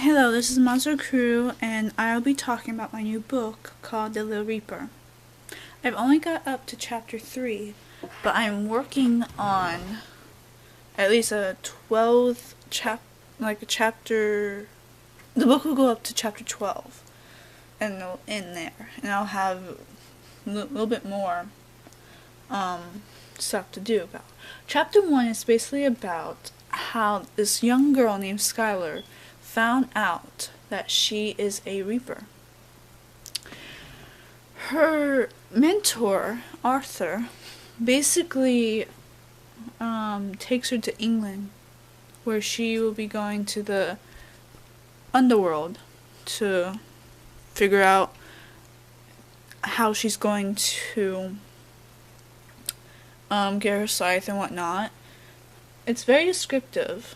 Hello, this is Monster Koru, and I'll be talking about my new book called The Little Reaper. I've only got up to chapter 3, but I'm working on at least a 12th chapter. The book will go up to chapter 12, and it'll end there, and I'll have a little bit more stuff to do about. Chapter 1 is basically about how this young girl named Skylar found out that she is a Reaper. Her mentor, Arthur, basically takes her to England, where she will be going to the underworld to figure out how she's going to get her scythe and whatnot. It's very descriptive.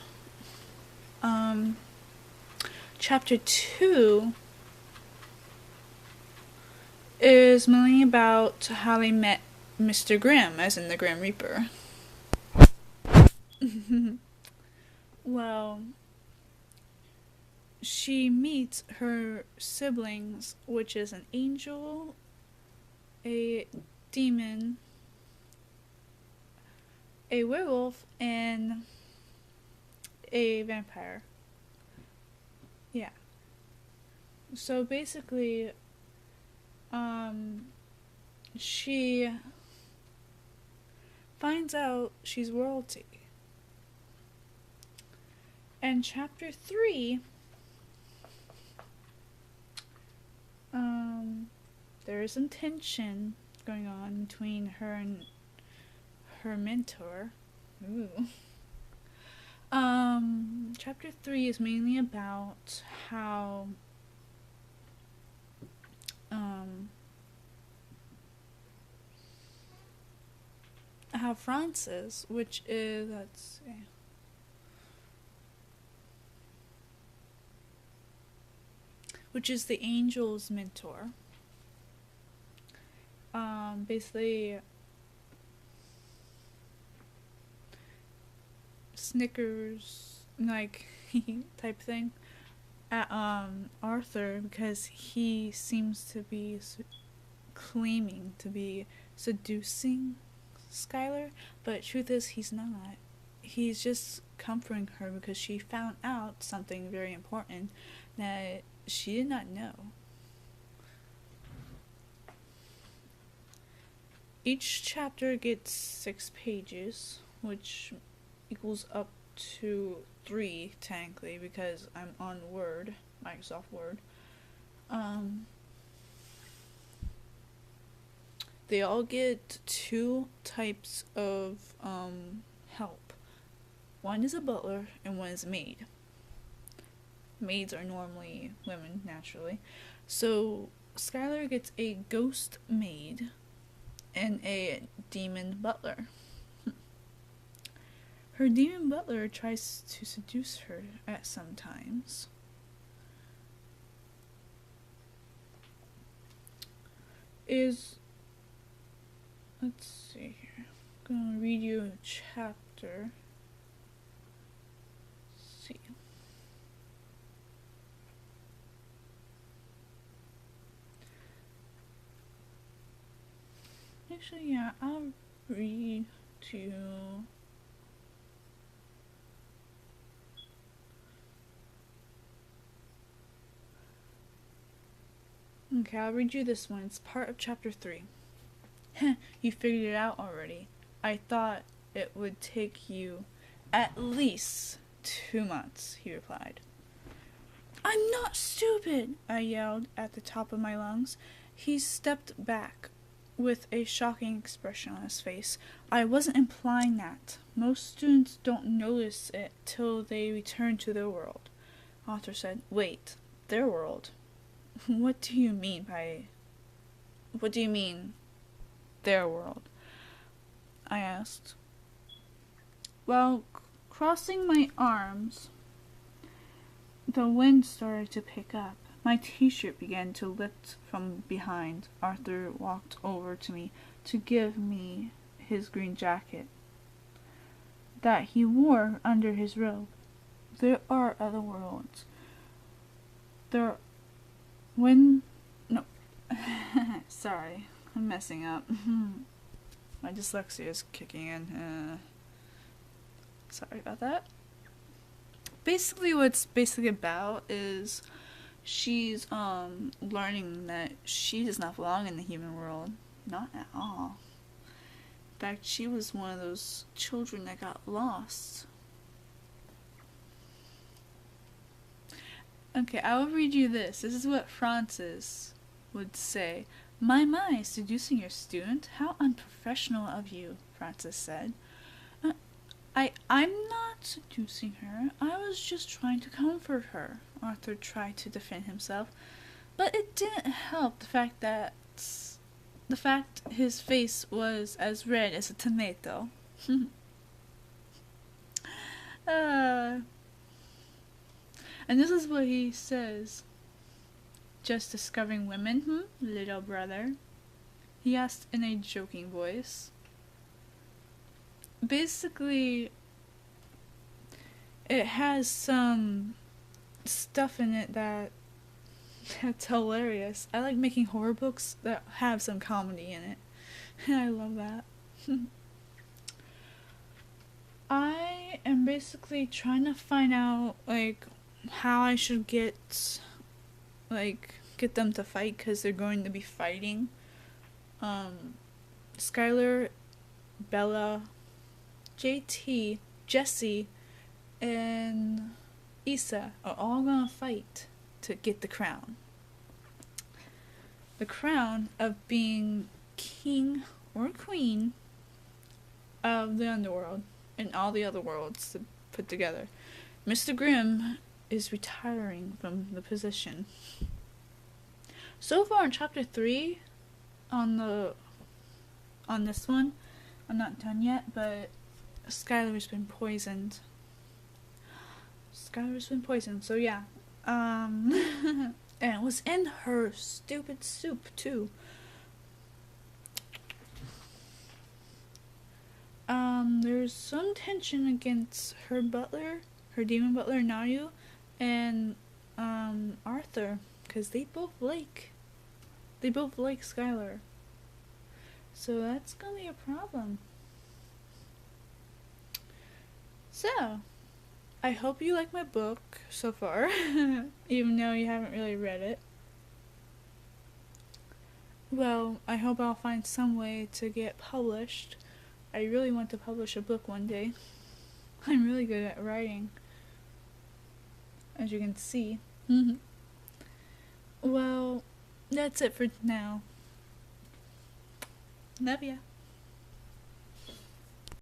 Chapter 2 is mainly about how they met Mr. Grimm, as in the Grim Reaper. Well, she meets her siblings, which is an angel, a demon, a werewolf, and a vampire. Yeah. So basically, she finds out she's royalty. And chapter 3, there is some tension going on between her and her mentor. Ooh. Chapter 3 is mainly about how Francis, which is, the angel's mentor, basically Snickers type thing at Arthur, because he seems to be claiming to be seducing Skylar, but truth is he's not. He's just comforting her because she found out something very important that she did not know. Each chapter gets 6 pages, which equals up to 3 technically, because I'm on Word, Microsoft Word. They all get 2 types of help. One is a butler and one is a maid. Maids are normally women, naturally. So Skylar gets a ghost maid and a demon butler. Her demon butler tries to seduce her at some times. Let's see here. I'm gonna read you a chapter. Let's see. Actually, yeah, I'll read to you. Okay, I'll read you this one. It's part of chapter 3. You figured it out already. I thought it would take you at least 2 months, he replied. I'm not stupid, I yelled at the top of my lungs. He stepped back with a shocking expression on his face. I wasn't implying that. Most students don't notice it till they return to their world. Arthur said. Wait, their world? What do you mean, their world? I asked. Well, crossing my arms, the wind started to pick up. My t-shirt began to lift from behind. Arthur walked over to me to give me his green jacket that he wore under his robe. There are other worlds. There, when, no, sorry, I'm messing up. My dyslexia is kicking in. Sorry about that. Basically, what it's basically about is she's learning that she does not belong in the human world. Not at all. In fact, she was one of those children that got lost. Okay, I will read you this. This is what Francis would say. My, seducing your student? How unprofessional of you, Francis said. I'm not seducing her. I was just trying to comfort her. Arthur tried to defend himself, but it didn't help the fact his face was as red as a tomato. And this is what he says. Just discovering women, little brother? He asked in a joking voice. Basically, it has some stuff in it that's hilarious. I like making horror books that have some comedy in it. I love that. I am basically trying to find out, like, how I should get them to fight, because they're going to be fighting. Skylar, Bella, JT, Jesse, and Issa are all gonna fight to get the crown. The crown of being king or queen of the underworld and all the other worlds put together. Mr. Grimm is retiring from the position. So far in chapter 3, on this one, I'm not done yet, but Skylar's been poisoned. So yeah. And it was in her stupid soup, too. There's some tension against her demon butler, Naru, and, Arthur, because they both like Skylar. So that's gonna be a problem. So, I hope you like my book so far, even though you haven't really read it. Well, I hope I'll find some way to get published. I really want to publish a book one day. I'm really good at writing, as you can see. Well, that's it for now. Love ya.